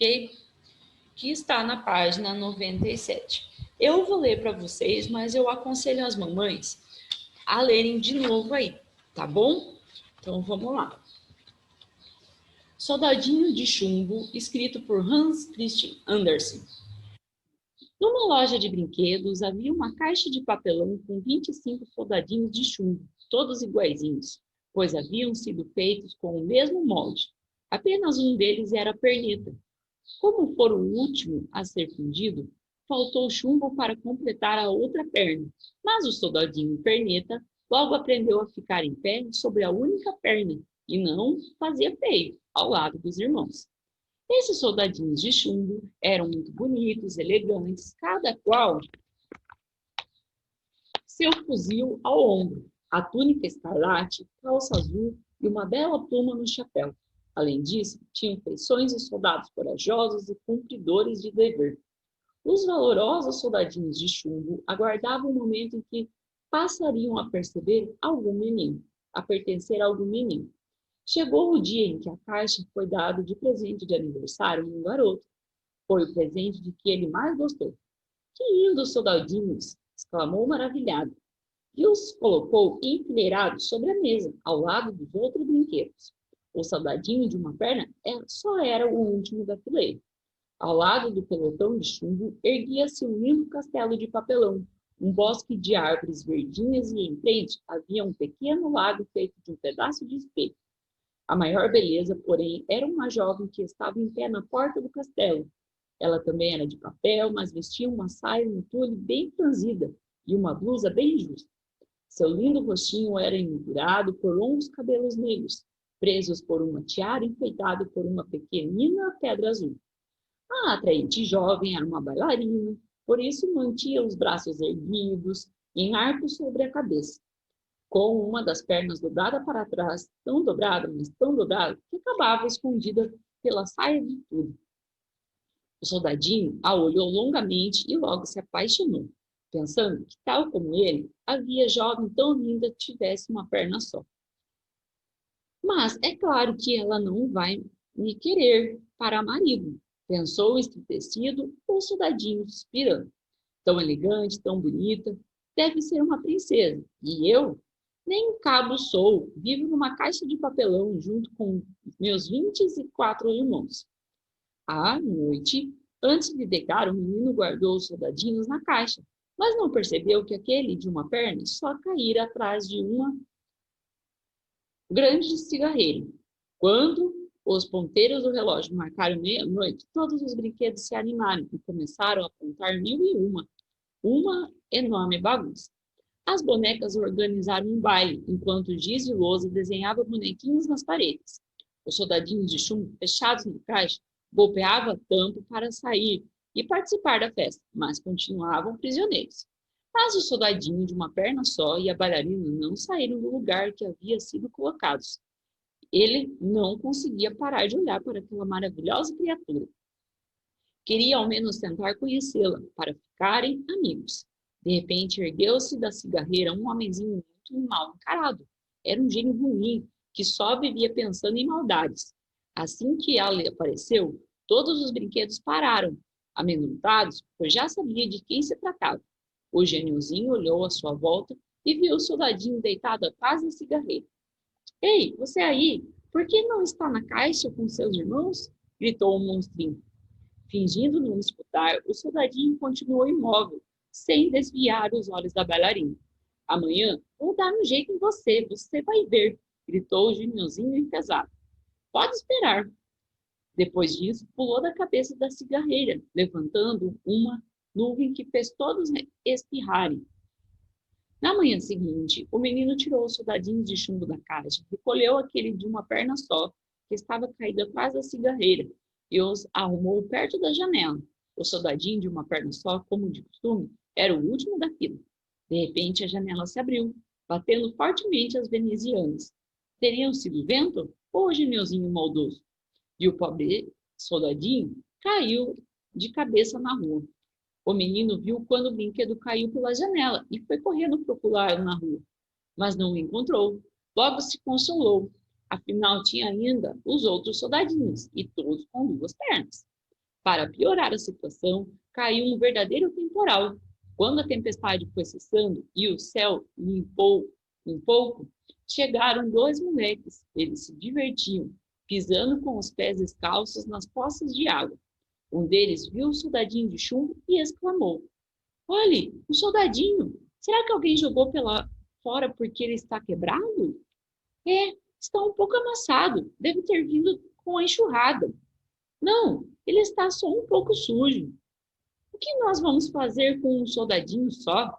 ok? Que está na página 97. Eu vou ler para vocês, mas eu aconselho as mamães a lerem de novo aí, tá bom? Então vamos lá. Soldadinho de Chumbo, escrito por Hans Christian Andersen. Numa loja de brinquedos havia uma caixa de papelão com 25 soldadinhos de chumbo, todos iguaizinhos, pois haviam sido feitos com o mesmo molde. Apenas um deles era a perneta. Como for o último a ser fundido, faltou chumbo para completar a outra perna, mas o soldadinho perneta logo aprendeu a ficar em pé sobre a única perna e não fazia feio ao lado dos irmãos. Esses soldadinhos de chumbo eram muito bonitos, elegantes, cada qual seu fuzil ao ombro, a túnica escarlate, calça azul e uma bela pluma no chapéu. Além disso, tinham feições de soldados corajosos e cumpridores de dever. Os valorosos soldadinhos de chumbo aguardavam o momento em que passariam a perceber algum menino, a pertencer a algum menino. Chegou o dia em que a caixa foi dada de presente de aniversário a um garoto. Foi o presente de que ele mais gostou. Que lindos soldadinhos! Exclamou maravilhado. E os colocou enfileirados sobre a mesa, ao lado dos outros brinquedos. O soldadinho de uma perna só era o último da fileira. Ao lado do pelotão de chumbo, erguia-se um lindo castelo de papelão, um bosque de árvores verdinhas e em frente havia um pequeno lago feito de um pedaço de espelho. A maior beleza, porém, era uma jovem que estava em pé na porta do castelo. Ela também era de papel, mas vestia uma saia no tule bem franzida e uma blusa bem justa. Seu lindo rostinho era emoldurado por longos cabelos negros, presos por uma tiara enfeitada por uma pequenina pedra azul. A atraente jovem era uma bailarina, por isso mantinha os braços erguidos, em arco sobre a cabeça, com uma das pernas dobrada para trás, tão dobrada, mas tão dobrada, que acabava escondida pela saia de tudo. O soldadinho a olhou longamente e logo se apaixonou, pensando que, tal como ele, havia jovem tão linda tivesse uma perna só. Mas é claro que ela não vai me querer para marido, pensou estremecido o soldadinho suspirando. Tão elegante, tão bonita, deve ser uma princesa. E eu? Nem um cabo sou, vivo numa caixa de papelão junto com meus 24 irmãos. À noite, antes de deitar, o menino guardou os soldadinhos na caixa, mas não percebeu que aquele de uma perna só caíra atrás de uma grande cigarreira. Quando os ponteiros do relógio marcaram meia-noite, todos os brinquedos se animaram e começaram a apontar 1001, uma enorme bagunça. As bonecas organizaram um baile, enquanto Giz e Lousa desenhava bonequinhos nas paredes. Os soldadinhos de chumbo, fechados na caixa, golpeavam a tampa para sair e participar da festa, mas continuavam prisioneiros. Mas o soldadinho de uma perna só e a bailarina não saíram do lugar que havia sido colocados. Ele não conseguia parar de olhar para aquela maravilhosa criatura. Queria ao menos tentar conhecê-la, para ficarem amigos. De repente, ergueu-se da cigarreira um homenzinho muito mal encarado. Era um gênio ruim, que só vivia pensando em maldades. Assim que ela apareceu, todos os brinquedos pararam, amedrontados, pois já sabia de quem se tratava. O gêniozinho olhou à sua volta e viu o soldadinho deitado atrás da cigarreira. Ei, você aí, por que não está na caixa com seus irmãos? Gritou o monstrinho. Fingindo não escutar, o soldadinho continuou imóvel, sem desviar os olhos da bailarina. Amanhã vou dar um jeito em você, você vai ver, gritou o gêniozinho enfesado. Pode esperar. Depois disso, pulou da cabeça da cigarreira, levantando uma nuvem que fez todos espirrarem. Na manhã seguinte, o menino tirou os soldadinhos de chumbo da caixa, recolheu aquele de uma perna só, que estava caído atrás da cigarreira, e os arrumou perto da janela. O soldadinho de uma perna só, como de costume, era o último da fila. De repente, a janela se abriu, batendo fortemente as venezianas. Teriam sido vento ou o geniozinho maldoso? E o pobre soldadinho caiu de cabeça na rua. O menino viu quando o brinquedo caiu pela janela e foi correndo procurá-lo na rua, mas não o encontrou. Logo se consolou, afinal tinha ainda os outros soldadinhos, e todos com duas pernas. Para piorar a situação, caiu um verdadeiro temporal. Quando a tempestade foi cessando e o céu limpou um pouco, chegaram dois moleques. Eles se divertiam, pisando com os pés descalços nas poças de água. Um deles viu o soldadinho de chumbo e exclamou: Olhe, um soldadinho! Será que alguém jogou pela fora porque ele está quebrado? É, está um pouco amassado. Deve ter vindo com a enxurrada. Não, ele está só um pouco sujo. O que nós vamos fazer com um soldadinho só?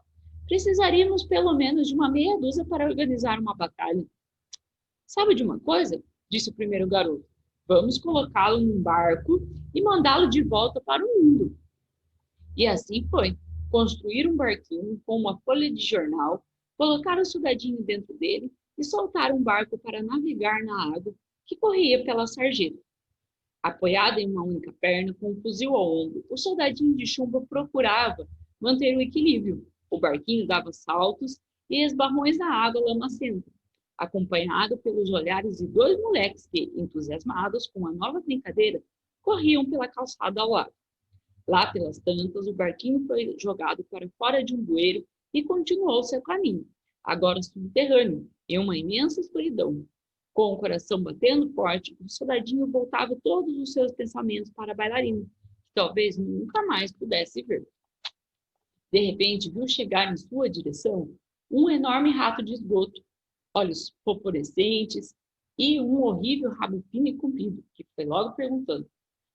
Precisaríamos pelo menos de uma meia dúzia para organizar uma batalha. Sabe de uma coisa? Disse o primeiro garoto. Vamos colocá-lo num barco e mandá-lo de volta para o mundo. E assim foi. Construir um barquinho com uma folha de jornal, colocar o soldadinho dentro dele e soltar um barco para navegar na água que corria pela sarjeta. Apoiado em uma única perna, com um fuzil ao ombro, o soldadinho de chumbo procurava manter o equilíbrio. O barquinho dava saltos e esbarrões na água lamacenta, acompanhado pelos olhares de dois moleques que, entusiasmados com a nova brincadeira, corriam pela calçada ao lado. Lá pelas tantas, o barquinho foi jogado para fora de um bueiro e continuou seu caminho, agora subterrâneo, em uma imensa escuridão. Com o coração batendo forte, o soldadinho voltava todos os seus pensamentos para a bailarina, que talvez nunca mais pudesse ver. De repente, viu chegar em sua direção um enorme rato de esgoto, olhos fosforescentes e um horrível rabo fino e comprido, que foi logo perguntando: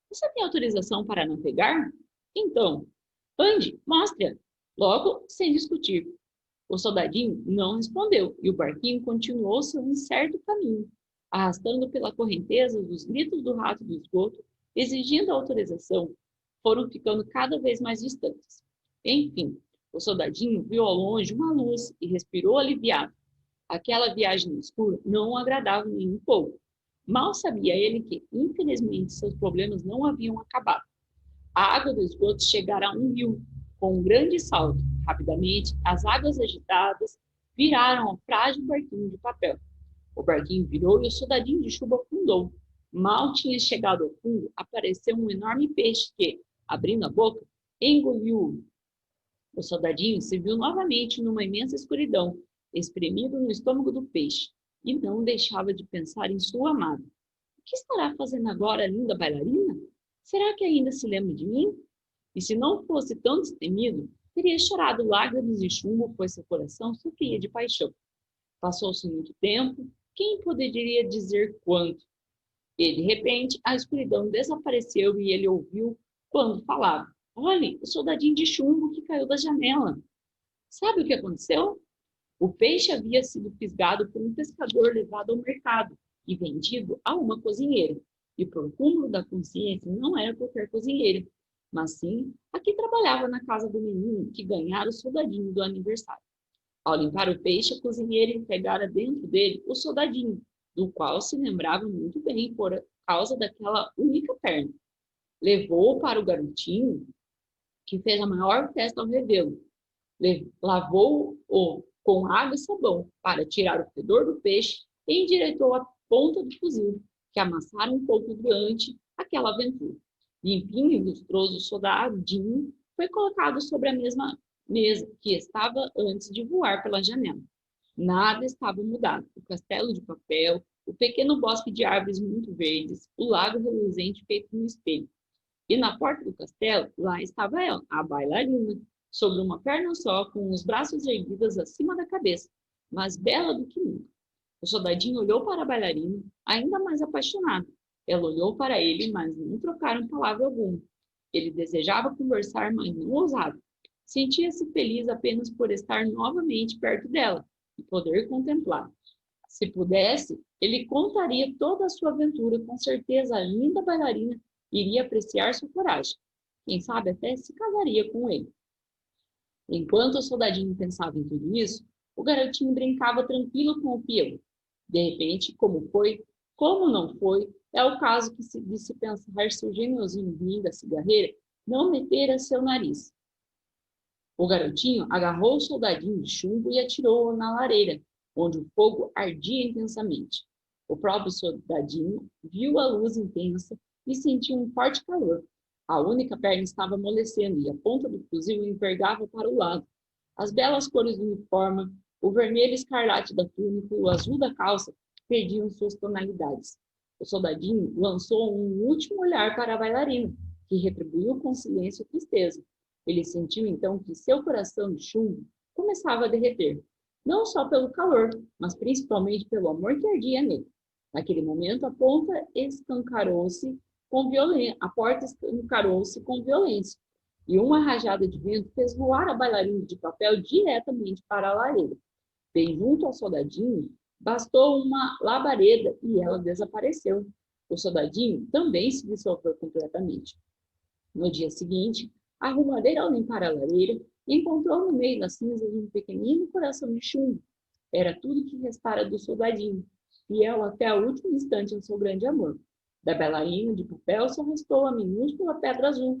Você tem autorização para navegar? Então, ande, mostre-a. Logo, sem discutir. O soldadinho não respondeu e o barquinho continuou seu incerto caminho, arrastando pela correnteza os gritos do rato do esgoto, exigindo autorização, foram ficando cada vez mais distantes. Enfim, o soldadinho viu ao longe uma luz e respirou aliviado. Aquela viagem no escuro não o agradava nem um pouco. Mal sabia ele que, infelizmente, seus problemas não haviam acabado. A água do esgoto chegara a um rio, com um grande salto. Rapidamente, as águas agitadas viraram ao frágil barquinho de papel. O barquinho virou e o soldadinho de chuva afundou. Mal tinha chegado ao fundo, apareceu um enorme peixe que, abrindo a boca, engoliu-o. O soldadinho se viu novamente numa imensa escuridão, espremido no estômago do peixe, e não deixava de pensar em sua amada. O que estará fazendo agora a linda bailarina? Será que ainda se lembra de mim? E se não fosse tão destemido, teria chorado lágrimas de chumbo, pois seu coração sofria de paixão. Passou-se muito tempo, quem poderia dizer quanto? E, de repente, a escuridão desapareceu e ele ouviu quando falava. Olhe, o soldadinho de chumbo que caiu da janela. Sabe o que aconteceu? O peixe havia sido fisgado por um pescador levado ao mercado e vendido a uma cozinheira. E por cúmulo da consciência, não era qualquer cozinheira, mas sim a que trabalhava na casa do menino que ganhara o soldadinho do aniversário. Ao limpar o peixe, a cozinheira entregara dentro dele o soldadinho, do qual se lembrava muito bem por causa daquela única perna. Levou-o para o garotinho, que fez a maior festa ao revê-lo. Lavou-o com água e sabão para tirar o fedor do peixe e endireitou a ponta do fuzil, que amassaram um pouco durante aquela aventura. Limpinho e lustroso, o soldadinho foi colocado sobre a mesma mesa que estava antes de voar pela janela. Nada estava mudado. O castelo de papel, o pequeno bosque de árvores muito verdes, o lago reluzente feito no espelho. E na porta do castelo, lá estava ela, a bailarina, sobre uma perna só, com os braços erguidos acima da cabeça, mais bela do que nunca. O soldadinho olhou para a bailarina, ainda mais apaixonado. Ela olhou para ele, mas não trocaram palavra alguma. Ele desejava conversar, mas não ousava. Sentia-se feliz apenas por estar novamente perto dela e poder contemplá-la. Se pudesse, ele contaria toda a sua aventura, com certeza a linda bailarina iria apreciar sua coragem. Quem sabe até se casaria com ele. Enquanto o soldadinho pensava em tudo isso, o garotinho brincava tranquilo com o peão. De repente, como não foi, é o caso de se pensar se o geniozinho ruim da cigarreira não metera seu nariz. O garotinho agarrou o soldadinho de chumbo e atirou-o na lareira, onde o fogo ardia intensamente. O próprio soldadinho viu a luz intensa e sentiu um forte calor. A única perna estava amolecendo e a ponta do fuzil envergava para o lado. As belas cores do uniforme, o vermelho escarlate da túnica e o azul da calça perdiam suas tonalidades. O soldadinho lançou um último olhar para a bailarina, que retribuiu com silêncio e tristeza. Ele sentiu então que seu coração de chumbo começava a derreter, não só pelo calor, mas principalmente pelo amor que ardia nele. Naquele momento, a porta escancarou-se com violência, e uma rajada de vento fez voar a bailarina de papel diretamente para a lareira. Bem junto ao soldadinho, bastou uma labareda e ela desapareceu. O soldadinho também se dissolveu completamente. No dia seguinte, a arrumadeira, ao limpar a lareira, encontrou no meio das cinzas um pequenino coração de chumbo. Era tudo que restara do soldadinho, fiel até o último instante ao seu grande amor. Da bailarina de papel só restou a minúscula pedra azul,